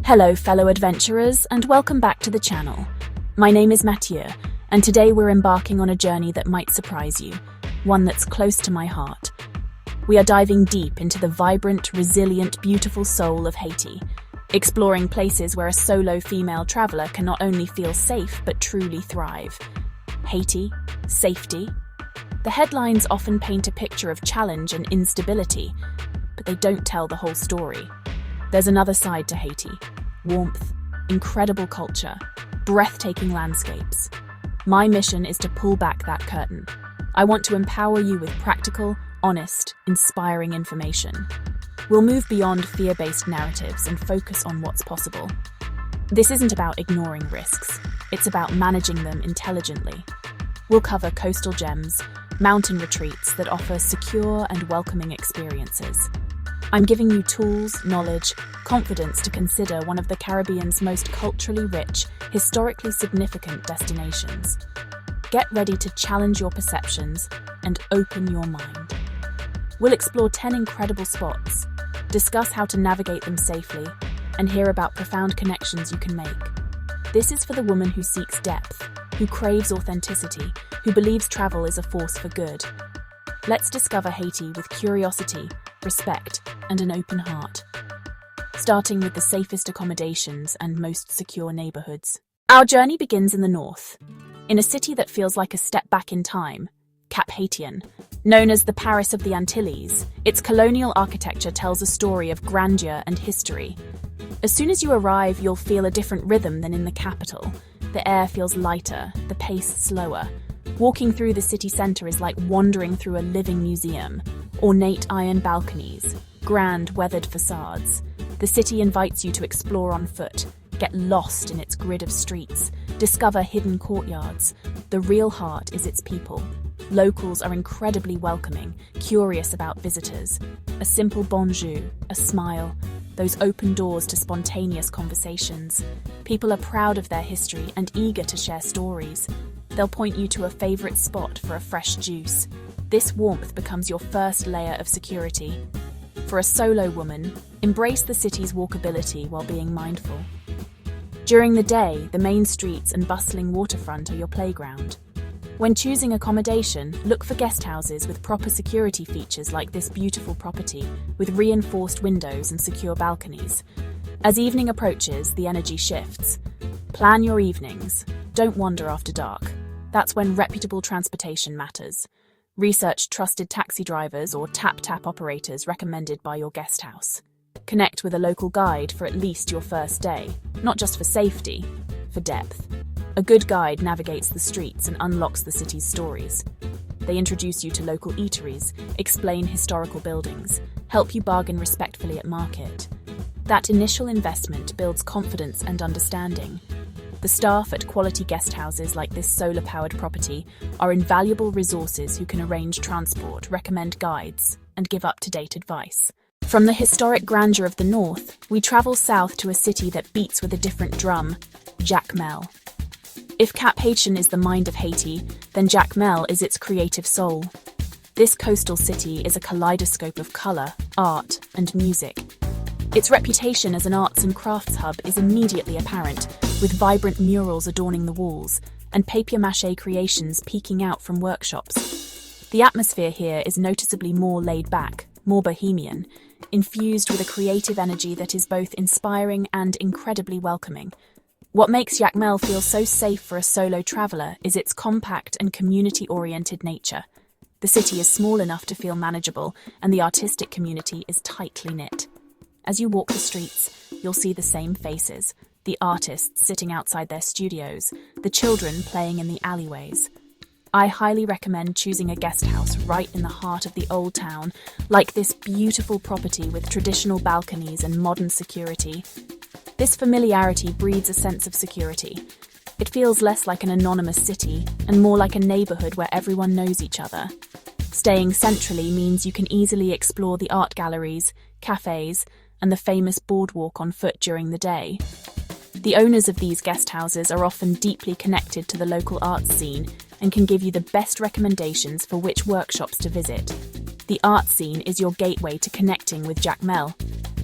Hello fellow adventurers and welcome back to the channel. My name is Mathieu and today we're embarking on a journey that might surprise you, one that's close to my heart. We are diving deep into the vibrant, resilient, beautiful soul of Haiti, exploring places where a solo female traveler can not only feel safe but truly thrive. Haiti, safety. The headlines often paint a picture of challenge and instability, but they don't tell the whole story. There's another side to Haiti. Warmth, incredible culture, breathtaking landscapes. My mission is to pull back that curtain. I want to empower you with practical, honest, inspiring information. We'll move beyond fear-based narratives and focus on what's possible. This isn't about ignoring risks. It's about managing them intelligently. We'll cover coastal gems, mountain retreats that offer secure and welcoming experiences. I'm giving you tools, knowledge, confidence to consider one of the Caribbean's most culturally rich, historically significant destinations. Get ready to challenge your perceptions and open your mind. We'll explore 10 incredible spots, discuss how to navigate them safely, and hear about profound connections you can make. This is for the woman who seeks depth, who craves authenticity, who believes travel is a force for good. Let's discover Haiti with curiosity, respect, and an open heart. Starting with the safest accommodations and most secure neighborhoods. Our journey begins in the north, in a city that feels like a step back in time, Cap-Haïtien. Known as the Paris of the Antilles, its colonial architecture tells a story of grandeur and history. As soon as you arrive, you'll feel a different rhythm than in the capital. The air feels lighter, the pace slower. Walking through the city centre is like wandering through a living museum. Ornate iron balconies, grand weathered facades. The city invites you to explore on foot, get lost in its grid of streets, discover hidden courtyards. The real heart is its people. Locals are incredibly welcoming, curious about visitors. A simple bonjour, a smile, those open doors to spontaneous conversations. People are proud of their history and eager to share stories. They'll point you to a favourite spot for a fresh juice. This warmth becomes your first layer of security. For a solo woman, embrace the city's walkability while being mindful. During the day, the main streets and bustling waterfront are your playground. When choosing accommodation, look for guest houses with proper security features like this beautiful property, with reinforced windows and secure balconies. As evening approaches, the energy shifts. Plan your evenings. Don't wander after dark. That's when reputable transportation matters. Research trusted taxi drivers or tap-tap operators recommended by your guest house. Connect with a local guide for at least your first day, not just for safety, for depth. A good guide navigates the streets and unlocks the city's stories. They introduce you to local eateries, explain historical buildings, help you bargain respectfully at market. That initial investment builds confidence and understanding. The staff at quality guest houses like this solar-powered property are invaluable resources who can arrange transport, recommend guides, and give up-to-date advice. From the historic grandeur of the north, we travel south to a city that beats with a different drum, Jacmel. If Cap-Haïtien is the mind of Haiti, then Jacmel is its creative soul. This coastal city is a kaleidoscope of colour, art, and music. Its reputation as an arts and crafts hub is immediately apparent, with vibrant murals adorning the walls and papier-mâché creations peeking out from workshops. The atmosphere here is noticeably more laid back, more bohemian, infused with a creative energy that is both inspiring and incredibly welcoming. What makes Jacmel feel so safe for a solo traveller is its compact and community-oriented nature. The city is small enough to feel manageable, and the artistic community is tightly knit. As you walk the streets, you'll see the same faces, the artists sitting outside their studios, the children playing in the alleyways. I highly recommend choosing a guest house right in the heart of the old town, like this beautiful property with traditional balconies and modern security. This familiarity breeds a sense of security. It feels less like an anonymous city and more like a neighbourhood where everyone knows each other. Staying centrally means you can easily explore the art galleries, cafes, and the famous boardwalk on foot during the day. The owners of these guest houses are often deeply connected to the local arts scene and can give you the best recommendations for which workshops to visit. The art scene is your gateway to connecting with Jacmel.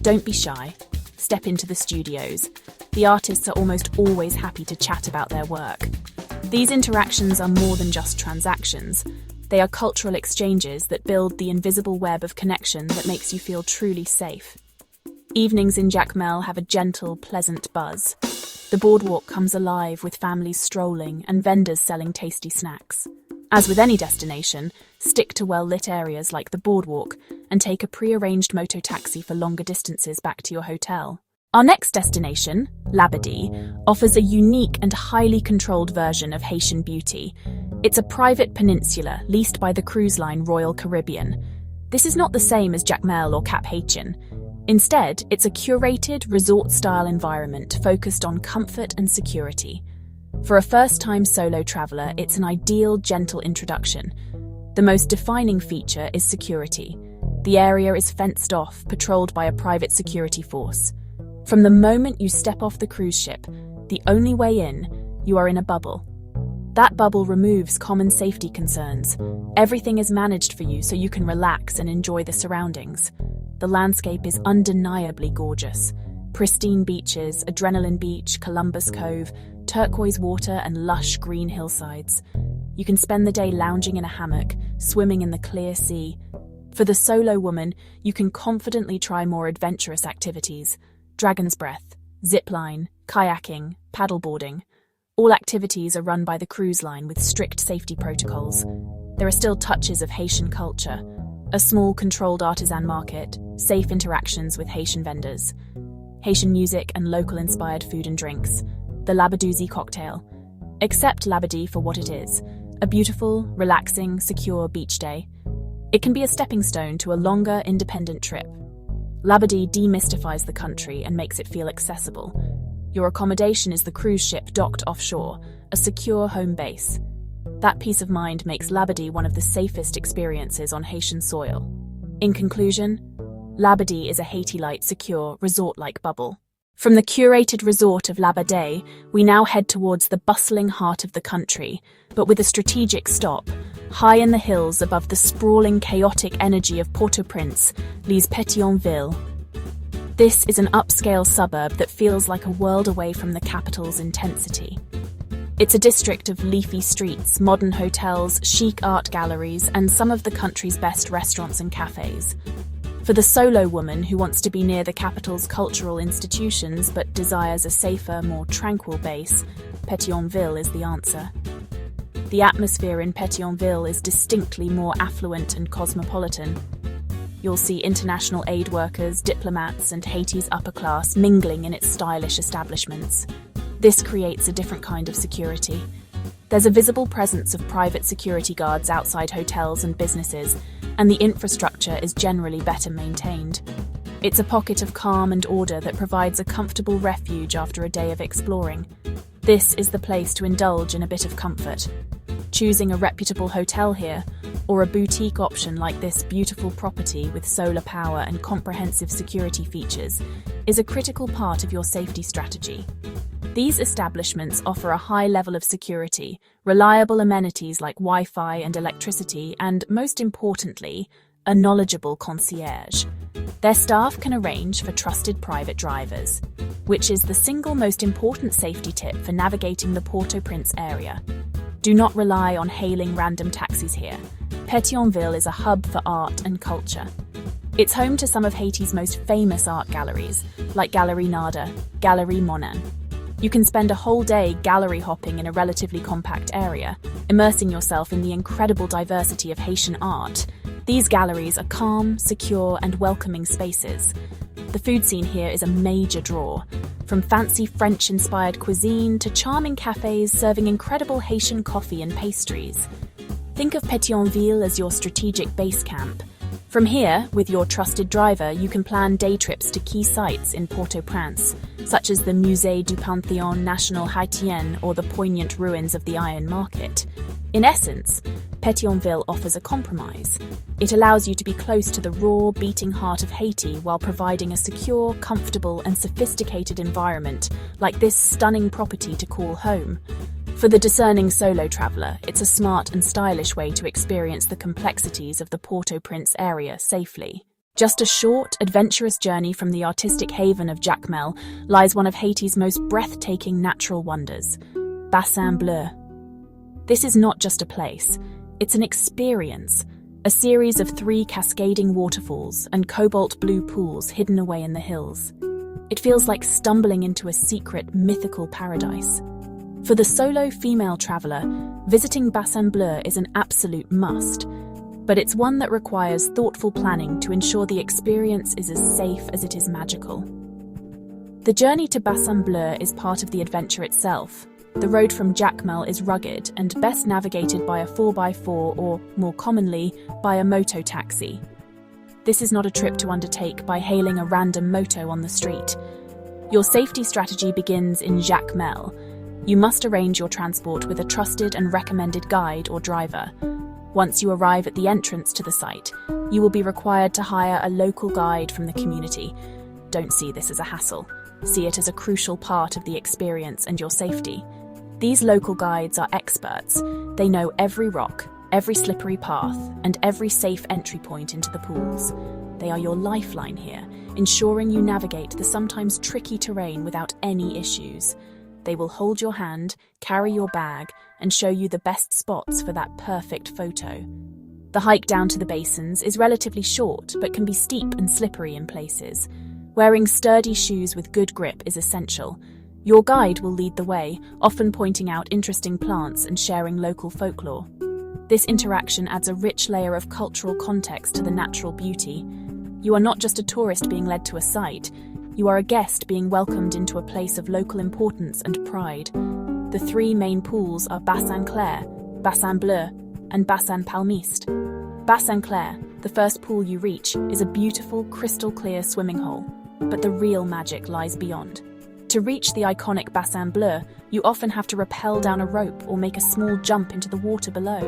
Don't be shy. step into the studios. The artists are almost always happy to chat about their work. These interactions are more than just transactions. They are cultural exchanges that build the invisible web of connection that makes you feel truly safe. Evenings in Jacmel have a gentle, pleasant buzz. The boardwalk comes alive with families strolling and vendors selling tasty snacks. As with any destination, stick to well-lit areas like the boardwalk and take a pre-arranged moto taxi for longer distances back to your hotel. Our next destination, Labadee, offers a unique and highly controlled version of Haitian beauty. It's a private peninsula leased by the cruise line Royal Caribbean. This is not the same as Jacmel or Cap-Haïtien. Instead, it's a curated, resort-style environment focused on comfort and security. For a first-time solo traveller, it's an ideal, gentle introduction. The most defining feature is security. The area is fenced off, patrolled by a private security force. From the moment you step off the cruise ship, the only way in, you are in a bubble. That bubble removes common safety concerns. Everything is managed for you so you can relax and enjoy the surroundings. The landscape is undeniably gorgeous. Pristine beaches, Adrenaline Beach, Columbus Cove, turquoise water and lush green hillsides. You can spend the day lounging in a hammock, swimming in the clear sea. For the solo woman, you can confidently try more adventurous activities. Dragon's breath, zipline, kayaking, paddleboarding. All activities are run by the cruise line with strict safety protocols. There are still touches of Haitian culture. A small controlled artisan market, safe interactions with Haitian vendors. Haitian music and local-inspired food and drinks. The Labadee cocktail. Accept Labadee for what it is, a beautiful, relaxing, secure beach day. It can be a stepping stone to a longer, independent trip. Labadee demystifies the country and makes it feel accessible. Your accommodation is the cruise ship docked offshore, a secure home base. That peace of mind makes Labadee one of the safest experiences on Haitian soil. In conclusion, Labadee is a Haiti-like, secure, resort-like bubble. From the curated resort of Labadee, we now head towards the bustling heart of the country, but with a strategic stop. High in the hills above the sprawling, chaotic energy of Port-au-Prince lies Pétion-Ville. This is an upscale suburb that feels like a world away from the capital's intensity. It's a district of leafy streets, modern hotels, chic art galleries, and some of the country's best restaurants and cafes. For the solo woman who wants to be near the capital's cultural institutions but desires a safer, more tranquil base, Pétion-Ville is the answer. The atmosphere in Pétion-Ville is distinctly more affluent and cosmopolitan. You'll see international aid workers, diplomats, and Haiti's upper class mingling in its stylish establishments. This creates a different kind of security. There's a visible presence of private security guards outside hotels and businesses, and the infrastructure is generally better maintained. It's a pocket of calm and order that provides a comfortable refuge after a day of exploring. This is the place to indulge in a bit of comfort. Choosing a reputable hotel here, or a boutique option like this beautiful property with solar power and comprehensive security features, is a critical part of your safety strategy. These establishments offer a high level of security, reliable amenities like Wi-Fi and electricity, and, most importantly, a knowledgeable concierge. Their staff can arrange for trusted private drivers, which is the single most important safety tip for navigating the Port-au-Prince area. Do not rely on hailing random taxis here. Pétion-Ville is a hub for art and culture. It's home to some of Haiti's most famous art galleries, like Galerie Nada, Galerie Monin. You can spend a whole day gallery hopping in a relatively compact area, immersing yourself in the incredible diversity of Haitian art. These galleries are calm, secure, and welcoming spaces. The food scene here is a major draw, from fancy French-inspired cuisine to charming cafes serving incredible Haitian coffee and pastries. Think of Pétion-Ville as your strategic base camp. From here, with your trusted driver, you can plan day trips to key sites in Port-au-Prince, such as the Musée du Panthéon National Haïtien or the poignant ruins of the Iron Market. In essence, Pétion-Ville offers a compromise. It allows you to be close to the raw, beating heart of Haiti while providing a secure, comfortable, and sophisticated environment like this stunning property to call home. For the discerning solo traveller, it's a smart and stylish way to experience the complexities of the Port-au-Prince area safely. Just a short, adventurous journey from the artistic haven of Jacmel lies one of Haiti's most breathtaking natural wonders, Bassin Bleu. This is not just a place, it's an experience, a series of 3 cascading waterfalls and cobalt blue pools hidden away in the hills. It feels like stumbling into a secret, mythical paradise. For the solo female traveller, visiting Bassin Bleu is an absolute must, but it's one that requires thoughtful planning to ensure the experience is as safe as it is magical. The journey to Bassin Bleu is part of the adventure itself. The road from Jacmel is rugged and best navigated by a 4x4 or, more commonly, by a moto taxi. This is not a trip to undertake by hailing a random moto on the street. Your safety strategy begins in Jacmel. You must arrange your transport with a trusted and recommended guide or driver. Once you arrive at the entrance to the site, you will be required to hire a local guide from the community. Don't see this as a hassle. See it as a crucial part of the experience and your safety. These local guides are experts. They know every rock, every slippery path, and every safe entry point into the pools. They are your lifeline here, ensuring you navigate the sometimes tricky terrain without any issues. They will hold your hand, carry your bag, and show you the best spots for that perfect photo. The hike down to the basins is relatively short, but can be steep and slippery in places. Wearing sturdy shoes with good grip is essential. Your guide will lead the way, often pointing out interesting plants and sharing local folklore. This interaction adds a rich layer of cultural context to the natural beauty. You are not just a tourist being led to a site, you are a guest being welcomed into a place of local importance and pride. The 3 main pools are Bassin Clair, Bassin Bleu, and Bassin Palmiste. Bassin Clair, the first pool you reach, is a beautiful, crystal-clear swimming hole, but the real magic lies beyond. To reach the iconic Bassin Bleu, you often have to rappel down a rope or make a small jump into the water below.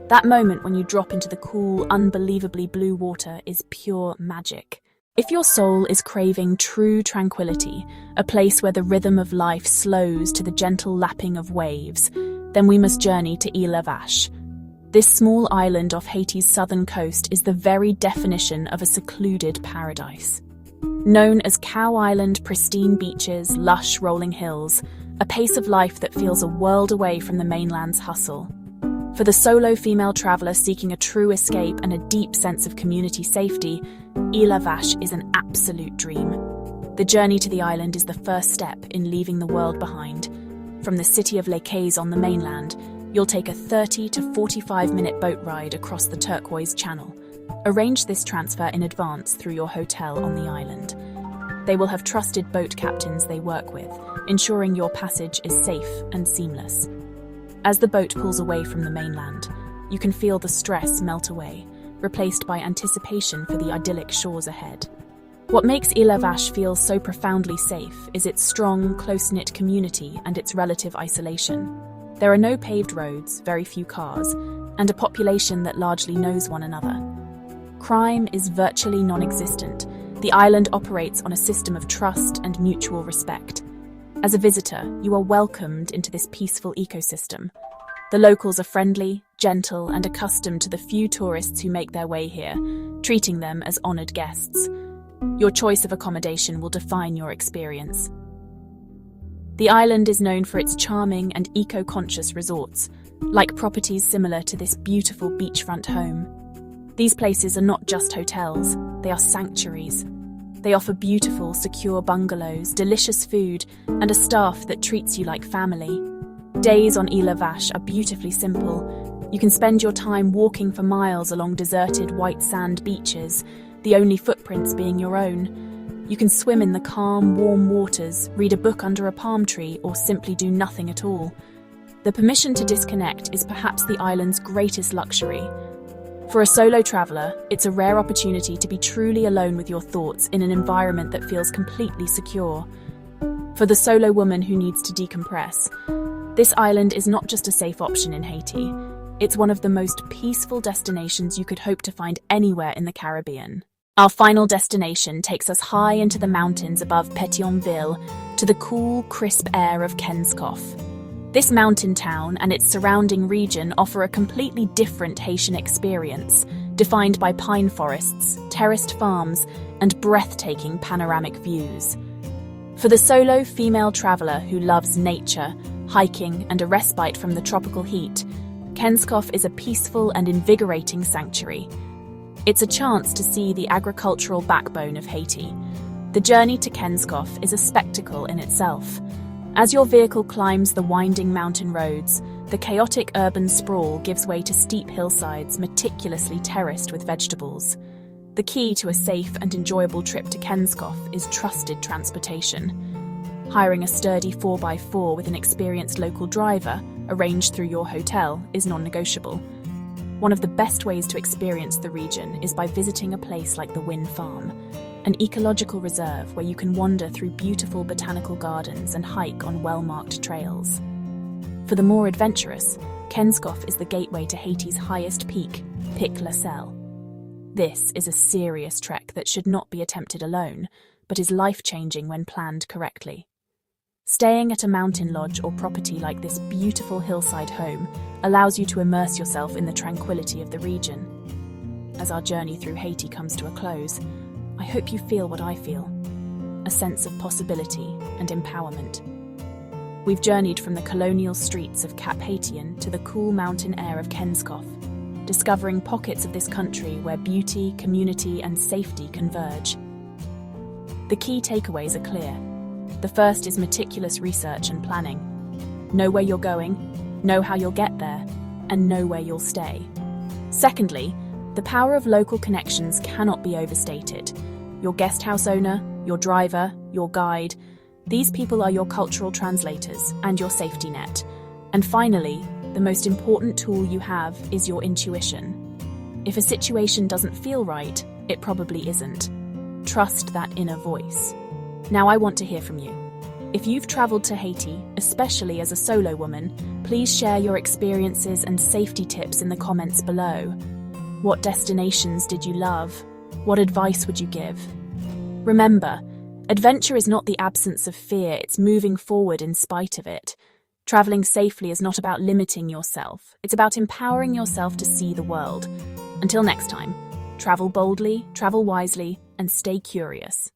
That moment when you drop into the cool, unbelievably blue water is pure magic. If your soul is craving true tranquility, a place where the rhythm of life slows to the gentle lapping of waves, then we must journey to Île-à-Vache. This small island off Haiti's southern coast is the very definition of a secluded paradise. Known as Cow Island, pristine beaches, lush rolling hills, a pace of life that feels a world away from the mainland's hustle. For the solo female traveller seeking a true escape and a deep sense of community safety, Île-à-Vache is an absolute dream. The journey to the island is the first step in leaving the world behind. From the city of Les Cays on the mainland, you'll take a 30 to 45-minute boat ride across the turquoise channel. Arrange this transfer in advance through your hotel on the island. They will have trusted boat captains they work with, ensuring your passage is safe and seamless. As the boat pulls away from the mainland, you can feel the stress melt away, replaced by anticipation for the idyllic shores ahead. What makes Île-à-Vache feel so profoundly safe is its strong, close-knit community and its relative isolation. There are no paved roads, very few cars, and a population that largely knows one another. Crime is virtually non-existent. The island operates on a system of trust and mutual respect. As a visitor, you are welcomed into this peaceful ecosystem. The locals are friendly, gentle, and accustomed to the few tourists who make their way here, treating them as honoured guests. Your choice of accommodation will define your experience. The island is known for its charming and eco-conscious resorts, like properties similar to this beautiful beachfront home. These places are not just hotels, they are sanctuaries. They offer beautiful, secure bungalows, delicious food, and a staff that treats you like family. Days on Île-à-Vache are beautifully simple. You can spend your time walking for miles along deserted white sand beaches, the only footprints being your own. You can swim in the calm, warm waters, read a book under a palm tree, or simply do nothing at all. The permission to disconnect is perhaps the island's greatest luxury. For a solo traveller, it's a rare opportunity to be truly alone with your thoughts in an environment that feels completely secure. For the solo woman who needs to decompress, this island is not just a safe option in Haiti, it's one of the most peaceful destinations you could hope to find anywhere in the Caribbean. Our final destination takes us high into the mountains above Pétion-Ville to the cool, crisp air of Kenskoff. This mountain town and its surrounding region offer a completely different Haitian experience, defined by pine forests, terraced farms, and breathtaking panoramic views. For the solo female traveller who loves nature, hiking, and a respite from the tropical heat, Kenskoff is a peaceful and invigorating sanctuary. It's a chance to see the agricultural backbone of Haiti. The journey to Kenskoff is a spectacle in itself. As your vehicle climbs the winding mountain roads, the chaotic urban sprawl gives way to steep hillsides meticulously terraced with vegetables. The key to a safe and enjoyable trip to Kenskoff is trusted transportation. Hiring a sturdy 4x4 with an experienced local driver, arranged through your hotel, is non-negotiable. One of the best ways to experience the region is by visiting a place like the Wind Farm, an ecological reserve where you can wander through beautiful botanical gardens and hike on well-marked trails. For the more adventurous, Kenskoff is the gateway to Haiti's highest peak, Pic La Selle. This is a serious trek that should not be attempted alone, but is life-changing when planned correctly. Staying at a mountain lodge or property like this beautiful hillside home allows you to immerse yourself in the tranquility of the region. As our journey through Haiti comes to a close, I hope you feel what I feel, a sense of possibility and empowerment. We've journeyed from the colonial streets of Cap-Haïtien to the cool mountain air of Kenskoff, discovering pockets of this country where beauty, community, and safety converge. The key takeaways are clear. The first is meticulous research and planning. Know where you're going, know how you'll get there, and know where you'll stay. Secondly, the power of local connections cannot be overstated. Your guest house owner, your driver, your guide, these people are your cultural translators and your safety net. And finally, the most important tool you have is your intuition. If a situation doesn't feel right, it probably isn't. Trust that inner voice. Now I want to hear from you. If you've traveled to Haiti, especially as a solo woman, please share your experiences and safety tips in the comments below. What destinations did you love? What advice would you give? Remember, adventure is not the absence of fear, it's moving forward in spite of it. Traveling safely is not about limiting yourself, it's about empowering yourself to see the world. Until next time, travel boldly, travel wisely, and stay curious.